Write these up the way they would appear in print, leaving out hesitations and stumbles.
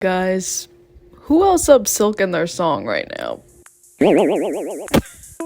Guys, who else up Silk in their song right now?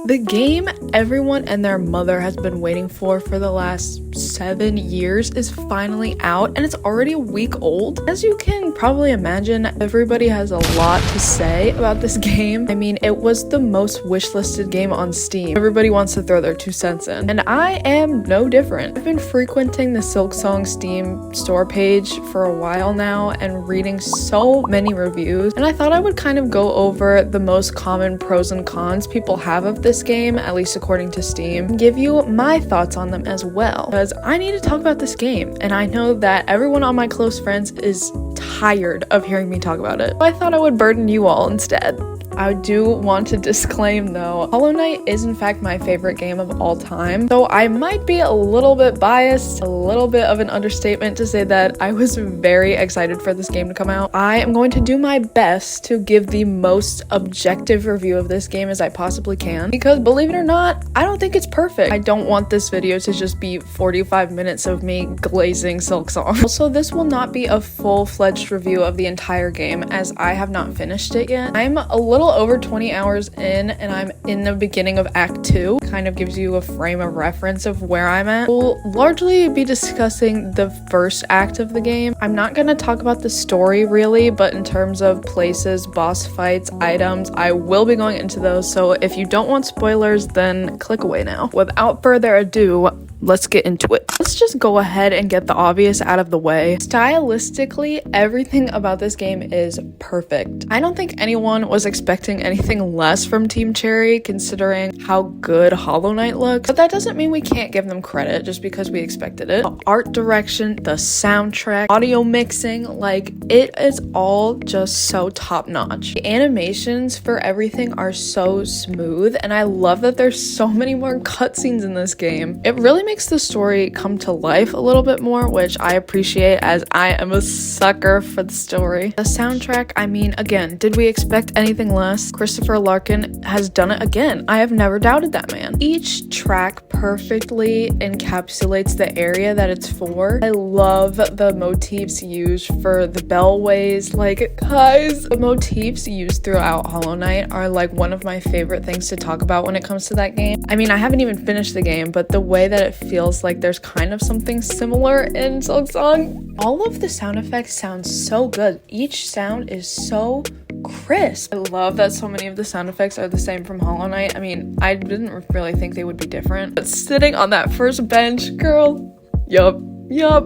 The game everyone and their mother has been waiting for the last 7 years is finally out, and it's already a week old. As you can probably imagine, everybody has a lot to say about this game. I mean, it was the most wishlisted game on Steam. Everybody wants to throw their 2 cents in, and I am no different. I've been frequenting the SILKSONG Steam store page for a while now and reading so many reviews, and I thought I would kind of go over the most common pros and cons people have of this game, at least according to Steam, and give you my thoughts on them as well, because I need to talk about this game, and I know that everyone on my close friends is tired of hearing me talk about it. So I thought I would burden you all instead. I do want to disclaim though, Hollow Knight is in fact my favorite game of all time, so I might be a little bit biased, a little bit of an understatement to say that I was very excited for this game to come out. I am going to do my best to give the most objective review of this game as I possibly can, because believe it or not, I don't think it's perfect. I don't want this video to just be 45 minutes of me glazing SILKSONG. Also, this will not be a full-fledged review of the entire game as I have not finished it yet. I'm a little over 20 hours in, and I'm in the beginning of Act 2. Kind of gives you a frame of reference of where I'm at. We'll largely be discussing the first act of the game. I'm not going to talk about the story really, but in terms of places, boss fights, items, I will be going into those, so if you don't want spoilers, then click away now. Without further ado, let's get into it. Let's just go ahead and get the obvious out of the way. Stylistically, everything about this game is perfect. I don't think anyone was expecting anything less from Team Cherry, considering how good Hollow Knight looks, but that doesn't mean we can't give them credit just because we expected it. The art direction, the soundtrack, audio mixing, like, it is all just so top-notch. The animations for everything are so smooth, and I love that there's so many more cutscenes in this game. It really makes the story come to life a little bit more, which I appreciate as I am a sucker for the story. The soundtrack, I mean, again, did we expect anything less? Christopher Larkin has done it again. I have never doubted that man. Each track perfectly encapsulates the area that it's for. I love the motifs used for the bellways. Like, guys, the motifs used throughout Hollow Knight are like one of my favorite things to talk about when it comes to that game. I mean, I haven't even finished the game, but the way that it feels like there's kind of something similar in SILKSONG. All of the sound effects sound so good. Each sound is so crisp. I love that so many of the sound effects are the same from Hollow Knight. I mean, I didn't really think they would be different, but sitting on that first bench, girl, yup.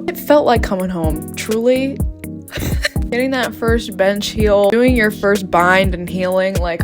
It felt like coming home, truly. Getting that first bench heal, doing your first bind and healing, like,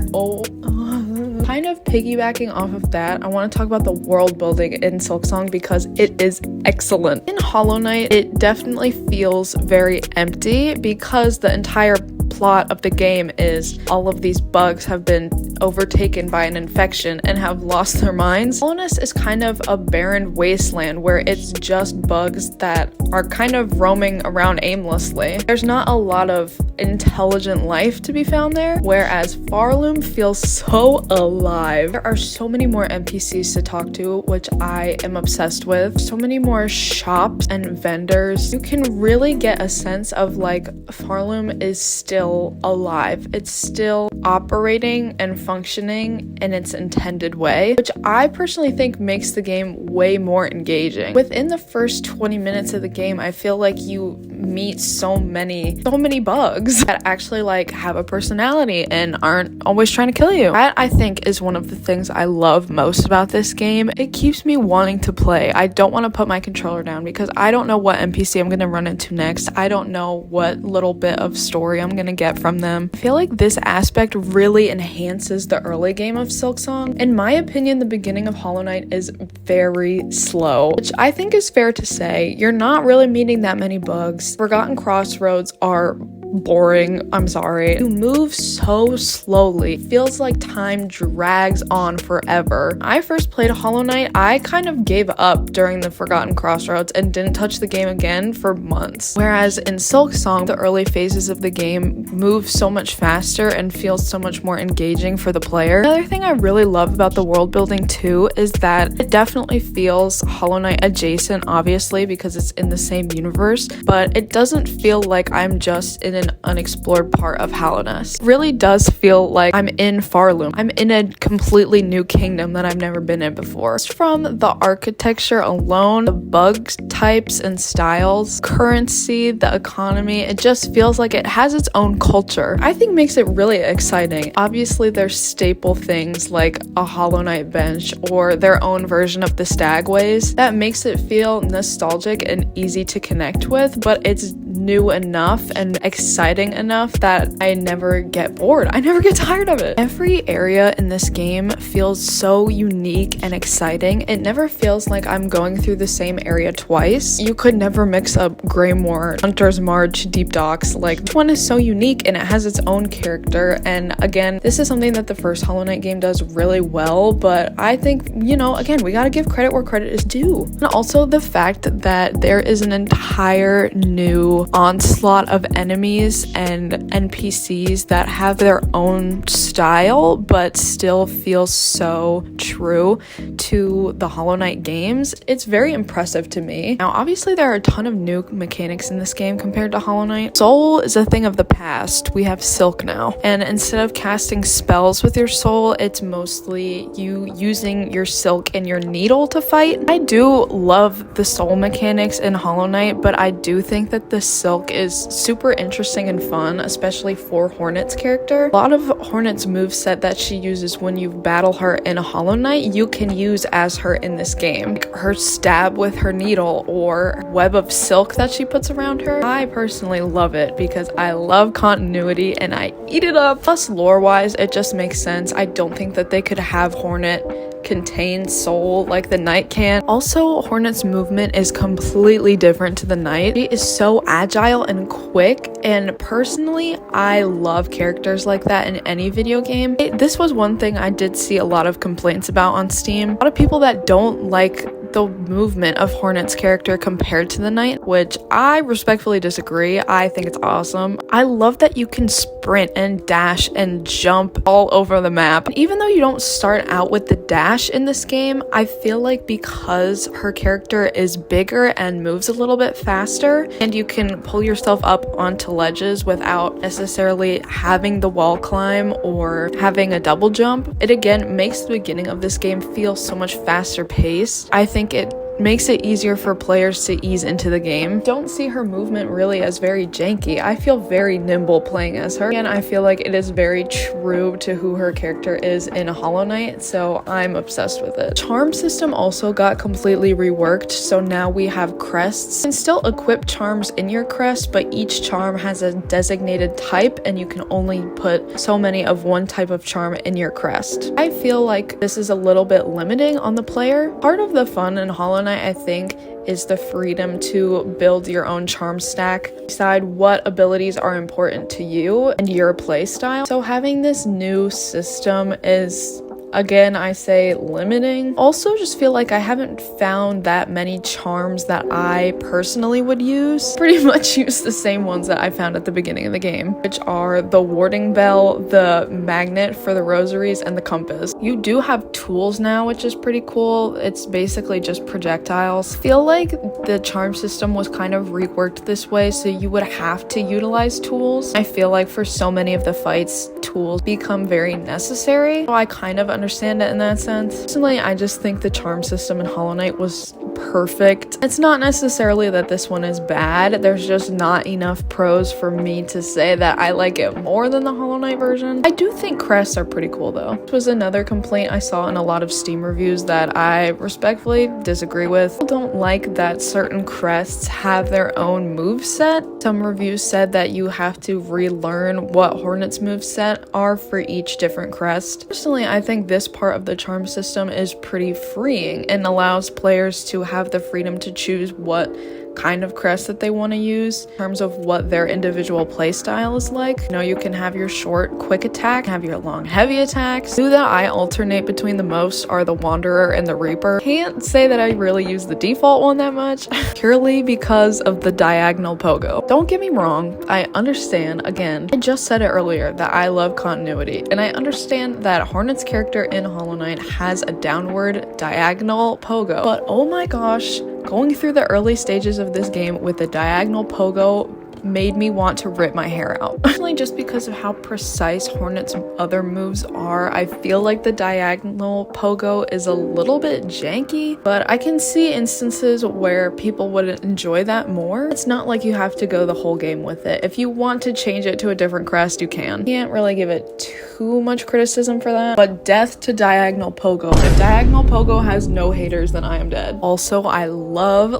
kind of piggybacking off of that, I want to talk about the world building in SILKSONG because it is excellent. In Hollow Knight, it definitely feels very empty because the entire plot of the game is all of these bugs have been overtaken by an infection and have lost their minds. Hollowness is kind of a barren wasteland where it's just bugs that are kind of roaming around aimlessly. There's not a lot of intelligent life to be found there, whereas Farloom feels so alive. There are so many more NPCs to talk to, which I am obsessed with. So many more shops and vendors. You can really get a sense of like Farloom is still alive. It's still operating and functioning in its intended way, which I personally think makes the game way more engaging. Within the first 20 minutes of the game, I feel like you meet so many bugs that actually like have a personality and aren't always trying to kill you. That I think is one of the things I love most about this game. It keeps me wanting to play. I don't want to put my controller down because I don't know what NPC I'm going to run into next. I don't know what little bit of story I'm going to get from them. I feel like this aspect really enhances the early game of SILKSONG. In my opinion, the beginning of Hollow Knight is very slow, which I think is fair to say. You're not really meeting that many bugs. Forgotten Crossroads are boring. I'm sorry. You move so slowly. It feels like time drags on forever. I first played Hollow Knight, I kind of gave up during the Forgotten Crossroads and didn't touch the game again for months. Whereas in SILKSONG, the early phases of the game move so much faster and feel so much more engaging for the player. Another thing I really love about the world building too is that it definitely feels Hollow Knight adjacent, obviously, because it's in the same universe, but it doesn't feel like I'm just in an hidden, unexplored part of Hallownest. It really does feel like I'm in Farloom. I'm in a completely new kingdom that I've never been in before. Just from the architecture alone, the bugs, types, and styles, currency, the economy, it just feels like it has its own culture. I think makes it really exciting. Obviously, there's staple things like a Hollow Knight bench or their own version of the Stagways that makes it feel nostalgic and easy to connect with, but it's new enough and exciting enough that I never get bored. I never get tired of it. Every area in this game feels so unique and exciting. It never feels like I'm going through the same area twice. You could never mix up Greymoor, Hunter's March, Deep Docks. Like, each one is so unique and it has its own character. And again, this is something that the first Hollow Knight game does really well, but I think, you know, again, we gotta give credit where credit is due. And also the fact that there is an entire new onslaught of enemies and NPCs that have their own style but still feel so true to the Hollow Knight games. It's very impressive to me. Now, obviously there are a ton of new mechanics in this game compared to Hollow Knight. Soul is a thing of the past. We have Silk now, and instead of casting spells with your soul, it's mostly you using your Silk and your needle to fight. I do love the soul mechanics in Hollow Knight, but I do think that the Silk is super interesting and fun, especially for Hornet's character. A lot of Hornet's moveset that she uses when you battle her in a Hollow Knight, you can use as her in this game. Like her stab with her needle or web of silk that she puts around her. I personally love it because I love continuity and I eat it up. Plus, lore-wise, it just makes sense. I don't think that they could have Hornet contain soul like the Knight can. Also, Hornet's movement is completely different to the Knight. She is so agile and quick, and personally, I love characters like that in any video game. This was one thing I did see a lot of complaints about on Steam. A lot of people that don't like the movement of Hornet's character compared to the Knight, which I respectfully disagree. I think it's awesome. I love that you can sprint and dash and jump all over the map. Even though you don't start out with the dash in this game, I feel like because her character is bigger and moves a little bit faster, and you can pull yourself up onto ledges without necessarily having the wall climb or having a double jump, it again makes the beginning of this game feel so much faster paced. I think it makes it easier for players to ease into the game. Don't see her movement really as very janky. I feel very nimble playing as her, and I feel like it is very true to who her character is in Hollow Knight, so I'm obsessed with it. Charm system also got completely reworked, so now we have crests. You can still equip charms in your crest, but each charm has a designated type, and you can only put so many of one type of charm in your crest. I feel like this is a little bit limiting on the player. Part of the fun in Hollow Knight, I think, is the freedom to build your own charm stack, decide what abilities are important to you and your playstyle. So having this new system is, again, I say limiting. Also, just feel like I haven't found that many charms that I personally would use. Pretty much use the same ones that I found at the beginning of the game, which are the warding bell, the magnet for the rosaries, and the compass. You do have tools now, which is pretty cool. It's basically just projectiles. Feel like the charm system was kind of reworked this way, so you would have to utilize tools. I feel like for so many of the fights, tools become very necessary. So I kind of understand it in that sense. Personally, I just think the charm system in Hollow Knight was perfect. It's not necessarily that this one is bad. There's just not enough pros for me to say that I like it more than the Hollow Knight version. I do think crests are pretty cool though. This was another complaint I saw in a lot of Steam reviews that I respectfully disagree with. I don't like that certain crests have their own moveset. Some reviews said that you have to relearn what Hornet's moveset are for each different crest. Personally, I think this part of the charm system is pretty freeing and allows players to have the freedom to choose what kind of crest that they want to use in terms of what their individual play style is like. You know, you can have your short quick attack, have your long heavy attacks. Two that I alternate between the most are the Wanderer and the Reaper. Can't say that I really use the default one that much purely because of the diagonal pogo. Don't get me wrong, I understand, again, I just said it earlier that I love continuity, and I understand that Hornet's character in Hollow Knight has a downward diagonal pogo, but oh my gosh, going through the early stages of this game with the diagonal pogo made me want to rip my hair out. Actually, just because of how precise Hornet's other moves are, I feel like the diagonal pogo is a little bit janky, but I can see instances where people would enjoy that more. It's not like you have to go the whole game with it. If you want to change it to a different crest, you can. Can't really give it too much criticism for that, but death to diagonal pogo. If diagonal pogo has no haters, then I am dead. Also, I love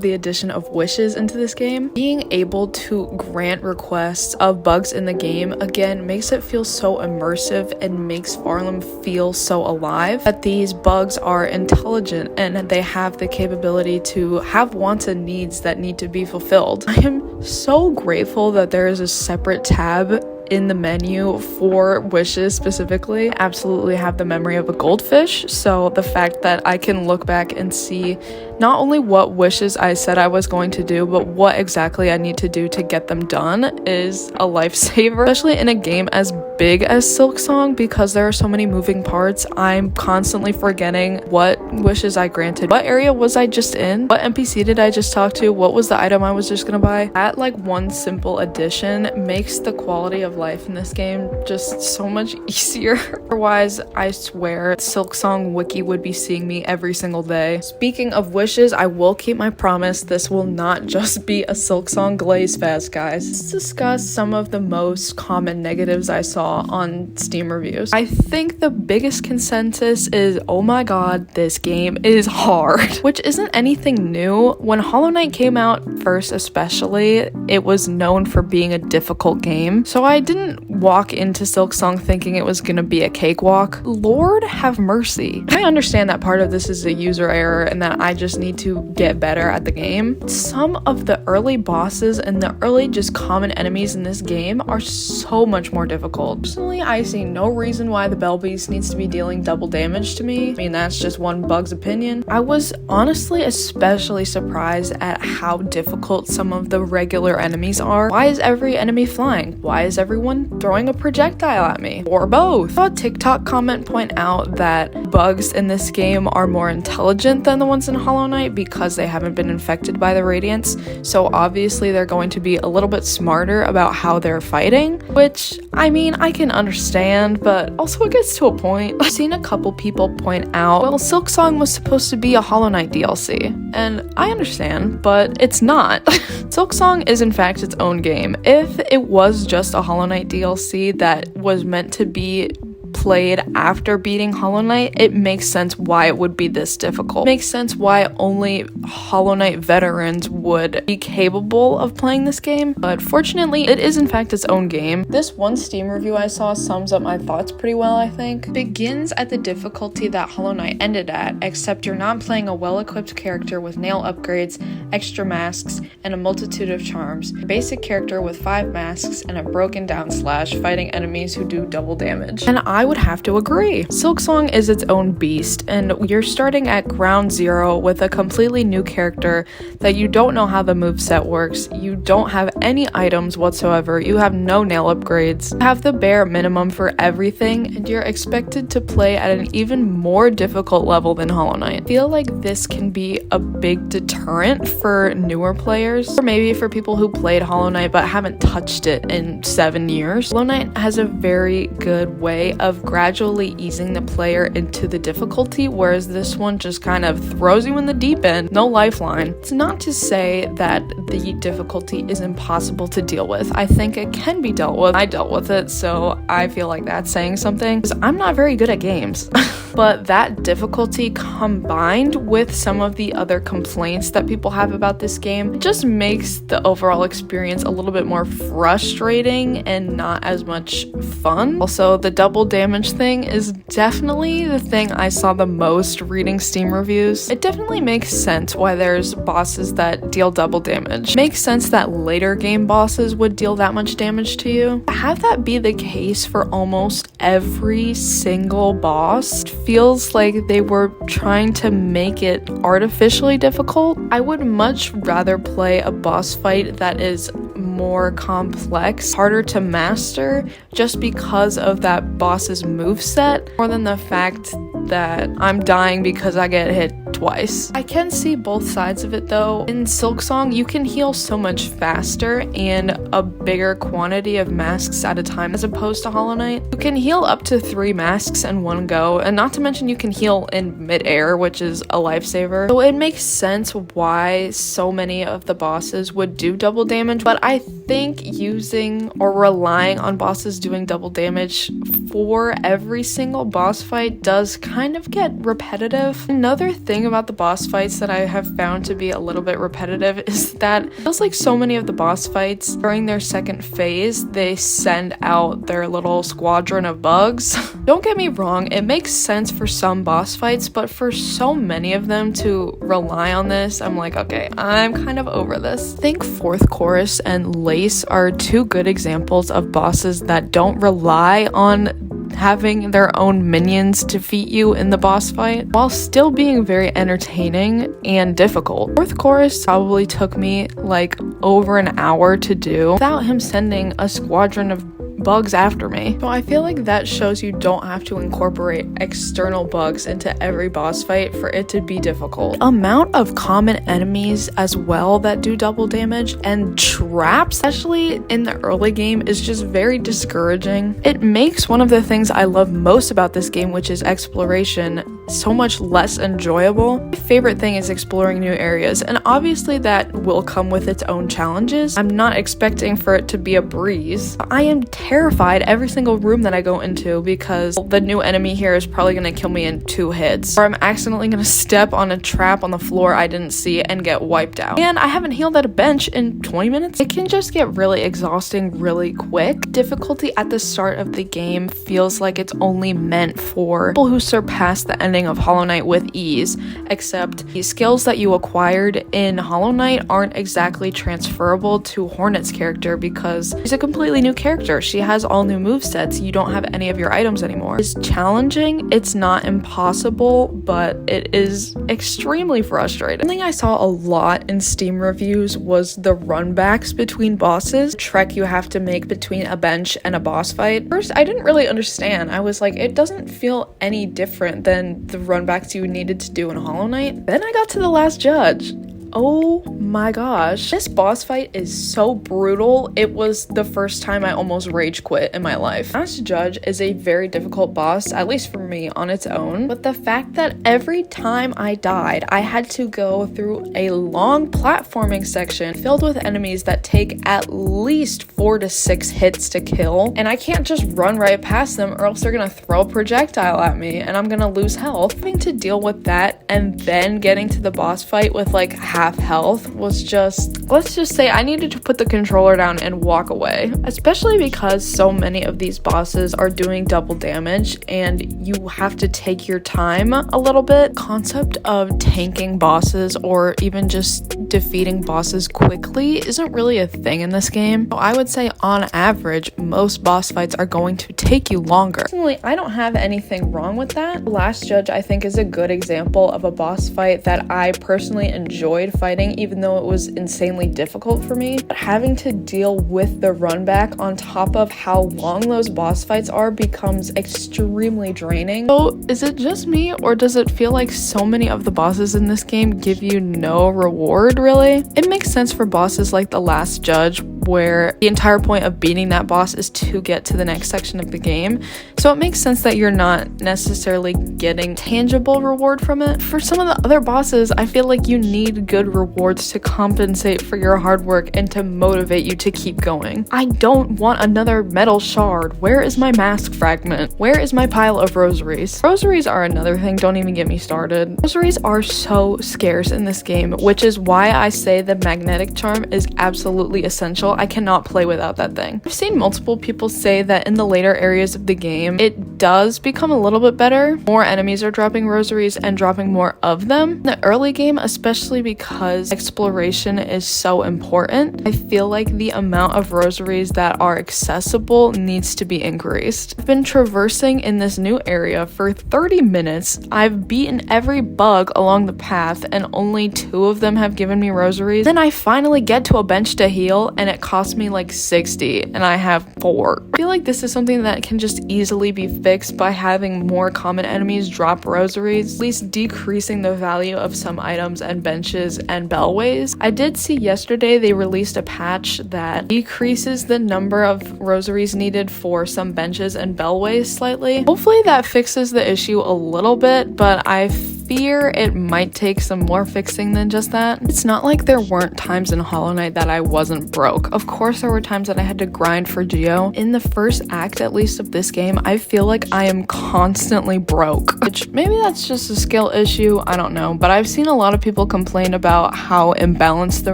the addition of wishes into this game. Being able to grant requests of bugs in the game, again, makes it feel so immersive and makes Farlem feel so alive, that these bugs are intelligent and they have the capability to have wants and needs that need to be fulfilled. I am so grateful that there is a separate tab in the menu for wishes specifically. I absolutely have the memory of a goldfish, so the fact that I can look back and see not only what wishes I said I was going to do, but what exactly I need to do to get them done is a lifesaver, especially in a game as big as SILKSONG, because there are so many moving parts. I'm constantly forgetting what wishes I granted. What area was I just in? What NPC did I just talk to? What was the item I was just gonna buy? That like one simple addition makes the quality of life in this game just so much easier. Otherwise, I swear SILKSONG wiki would be seeing me every single day. Speaking of wishes, I will keep my promise. This will not just be a SILKSONG glaze fest, guys. Let's discuss some of the most common negatives I saw on Steam reviews. I think the biggest consensus is, oh my god, this game is hard, which isn't anything new. When Hollow Knight came out first especially, it was known for being a difficult game, so I didn't walk into SILKSONG thinking it was gonna be a cakewalk. Lord have mercy. I understand that part of this is a user error and that I just need to get better at the game. Some of the early bosses and the early just common enemies in this game are so much more difficult. Personally, I see no reason why the Bell Beast needs to be dealing double damage to me. I mean, that's just one bug's opinion. I was honestly especially surprised at how difficult some of the regular enemies are. Why is every enemy flying? Why is everyone throwing a projectile at me? Or both? I saw a TikTok comment point out that bugs in this game are more intelligent than the ones in Hollow Knight because they haven't been infected by the Radiance, so obviously they're going to be a little bit smarter about how they're fighting, which, I mean, I can understand, but also it gets to a point. I've seen a couple people point out, well, SILKSONG was supposed to be a Hollow Knight DLC, and I understand, but it's not. SILKSONG is in fact its own game. If it was just a Hollow Knight DLC that was meant to be played after beating Hollow Knight, it makes sense why it would be this difficult. It makes sense why only Hollow Knight veterans would be capable of playing this game, but fortunately it is in fact its own game. This one Steam review I saw sums up my thoughts pretty well, I think. It begins at the difficulty that Hollow Knight ended at, except you're not playing a well-equipped character with nail upgrades, extra masks, and a multitude of charms. A basic character with 5 masks and a broken down slash fighting enemies who do double damage. And I would have to agree. SILKSONG is its own beast, and you're starting at ground zero with a completely new character that you don't know how the moveset works, you don't have any items whatsoever, you have no nail upgrades, you have the bare minimum for everything, and you're expected to play at an even more difficult level than Hollow Knight. I feel like this can be a big deterrent for newer players, or maybe for people who played Hollow Knight but haven't touched it in 7 years. Hollow Knight has a very good way of gradually easing the player into the difficulty, whereas this one just kind of throws you in the deep end, no lifeline. It's not to say that the difficulty is impossible to deal with. I think it can be dealt with. I dealt with it, so I feel like that's saying something, because I'm not very good at games. But that difficulty combined with some of the other complaints that people have about this game just makes the overall experience a little bit more frustrating and not as much fun. Also, the double damage thing is definitely the thing I saw the most reading Steam reviews. It definitely makes sense why there's bosses that deal double damage. It makes sense that later game bosses would deal that much damage to you. Have that be the case for almost every single boss feels like they were trying to make it artificially difficult. I would much rather play a boss fight that is more complex, harder to master, just because of that boss's moveset, more than the fact that I'm dying because I get hit twice. I can see both sides of it though. In SILKSONG, you can heal so much faster and a bigger quantity of masks at a time as opposed to Hollow Knight. You can heal up to 3 masks in one go, and not to mention you can heal in mid-air, which is a lifesaver. So it makes sense why so many of the bosses would do double damage, but I think using or relying on bosses doing double damage for every single boss fight does kind of get repetitive. Another thing about the boss fights that I have found to be a little bit repetitive is that it feels like so many of the boss fights during their second phase, they send out their little squadron of bugs. Don't get me wrong, it makes sense for some boss fights, but for so many of them to rely on this, I'm like, okay, I'm kind of over this. I think Fourth Chorus and Lace are 2 good examples of bosses that don't rely on having their own minions defeat you in the boss fight while still being very entertaining and difficult. Fourth Chorus probably took me like over an hour to do without him sending a squadron of bugs after me. So I feel like that shows you don't have to incorporate external bugs into every boss fight for it to be difficult. The amount of common enemies as well that do double damage and traps, especially in the early game, is just very discouraging. It makes one of the things I love most about this game, which is exploration, so much less enjoyable. My favorite thing is exploring new areas, and obviously that will come with its own challenges. I'm not expecting for it to be a breeze. I am terrified every single room that I go into because the new enemy here is probably going to kill me in 2 hits, or I'm accidentally going to step on a trap on the floor I didn't see and get wiped out. And I haven't healed at a bench in 20 minutes. It can just get really exhausting really quick. Difficulty at the start of the game feels like it's only meant for people who surpass the ending of Hollow Knight with ease, except the skills that you acquired in Hollow Knight aren't exactly transferable to Hornet's character because she's a completely new character. She has all new movesets. You don't have any of your items anymore. It's challenging. It's not impossible, but it is extremely frustrating. Something I saw a lot in Steam reviews was the runbacks between bosses, the trek you have to make between a bench and a boss fight. First, I didn't really understand. I was like, it doesn't feel any different than the runbacks you needed to do in Hollow Knight. Then I got to the last judge. Oh my gosh. This boss fight is so brutal. It was the first time I almost rage quit in my life. Last Judge is a very difficult boss, at least for me, on its own. But the fact that every time I died, I had to go through a long platforming section filled with enemies that take at least 4 to 6 hits to kill. And I can't just run right past them or else they're gonna throw a projectile at me and I'm gonna lose health. Having to deal with that and then getting to the boss fight with like half health was just, let's just say I needed to put the controller down and walk away, especially because so many of these bosses are doing double damage and you have to take your time a little bit. Concept of tanking bosses or even just defeating bosses quickly isn't really a thing in this game. So I would say on average most boss fights are going to take you longer. Personally, I don't have anything wrong with that. Last Judge I think is a good example of a boss fight that I personally enjoyed fighting, even though it was insanely difficult for me. But having to deal with the run back on top of how long those boss fights are becomes extremely draining. So is it just me, or does it feel like so many of the bosses in this game give you no reward really? It makes sense for bosses like the Last Judge, where the entire point of beating that boss is to get to the next section of the game. So it makes sense that you're not necessarily getting tangible reward from it. For some of the other bosses, I feel like you need good rewards to compensate for your hard work and to motivate you to keep going. I don't want another metal shard. Where is my mask fragment? Where is my pile of rosaries? Rosaries are another thing, don't even get me started. Rosaries are so scarce in this game, which is why I say the magnetic charm is absolutely essential. I cannot play without that thing. I've seen multiple people say that in the later areas of the game, it does become a little bit better. More enemies are dropping rosaries and dropping more of them. In the early game, especially because exploration is so important, I feel like the amount of rosaries that are accessible needs to be increased. I've been traversing in this new area for 30 minutes. I've beaten every bug along the path and only 2 of them have given me rosaries. Then I finally get to a bench to heal and it cost me like 60 and I have 4. I feel like this is something that can just easily be fixed by having more common enemies drop rosaries, at least decreasing the value of some items and benches and bellways. I did see yesterday they released a patch that decreases the number of rosaries needed for some benches and bellways slightly. Hopefully that fixes the issue a little bit, but I fear it might take some more fixing than just that. It's not like there weren't times in Hollow Knight that I wasn't broke. Of course there were times that I had to grind for Geo. In the first act, at least, of this game, I feel like I am constantly broke, which maybe that's just a skill issue, I don't know, but I've seen a lot of people complain about how imbalanced the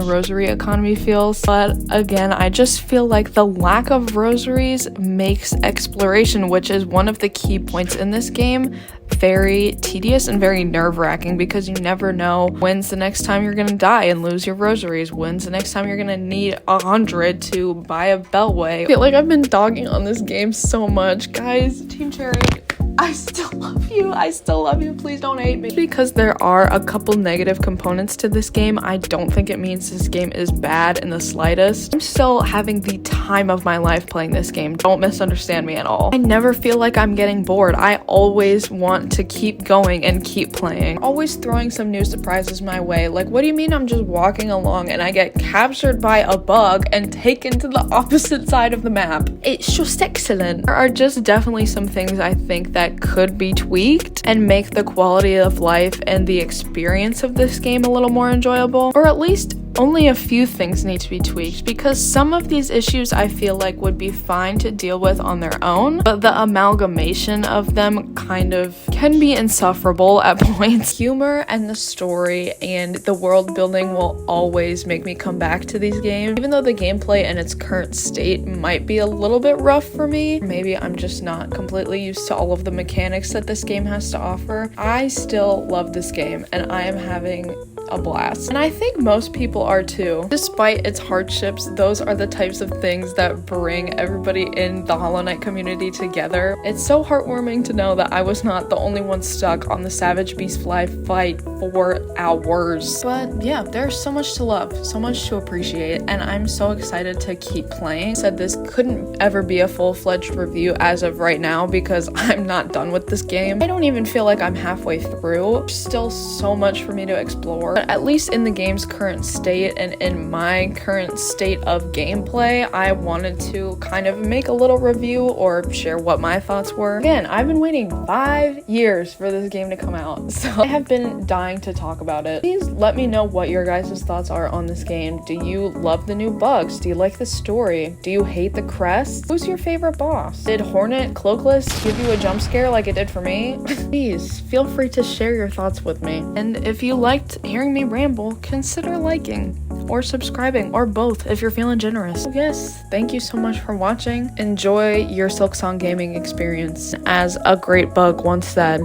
rosary economy feels. But again, I just feel like the lack of rosaries makes exploration, which is one of the key points in this game, very tedious and very nerve-wracking, because you never know when's the next time you're gonna die and lose your rosaries, when's the next time you're gonna need 100 to buy a bellway. I feel like I've been dogging on this game so much. Guys, Team Cherry, I still love you. I still love you. Please don't hate me. Because there are a couple negative components to this game, I don't think it means this game is bad in the slightest. I'm still having the time of my life playing this game. Don't misunderstand me at all. I never feel like I'm getting bored. I always want to keep going and keep playing. Always throwing some new surprises my way. Like, what do you mean I'm just walking along and I get captured by a bug and taken to the opposite side of the map? It's just excellent. There are just definitely some things I think that could be tweaked and make the quality of life and the experience of this game a little more enjoyable, or at least only a few things need to be tweaked, because some of these issues I feel like would be fine to deal with on their own, but the amalgamation of them kind of can be insufferable at points. Humor and the story and the world building will always make me come back to these games, even though the gameplay in its current state might be a little bit rough for me. Maybe I'm just not completely used to all of the mechanics that this game has to offer. I still love this game and I am having a blast, and I think most people are too. Despite its hardships, those are the types of things that bring everybody in the Hollow Knight community together. It's so heartwarming to know that I was not the only one stuck on the Savage Beastfly fight for hours. But yeah, there's so much to love, so much to appreciate, and I'm so excited to keep playing. I said this couldn't ever be a full-fledged review as of right now because I'm not done with this game. I don't even feel like I'm halfway through. There's still so much for me to explore. But at least in the game's current state and in my current state of gameplay, I wanted to kind of make a little review or share what my thoughts were. Again, I've been waiting 5 years for this game to come out, so I have been dying to talk about it. Please let me know what your guys' thoughts are on this game. Do you love the new bugs? Do you like the story? Do you hate the crest? Who's your favorite boss? Did Hornet Cloakless give you a jump scare like it did for me? Please feel free to share your thoughts with me. And if you liked hearing me ramble, consider liking or subscribing or both if you're feeling generous. So yes, thank you so much for watching. Enjoy your SILKSONG gaming experience. As a great bug once said,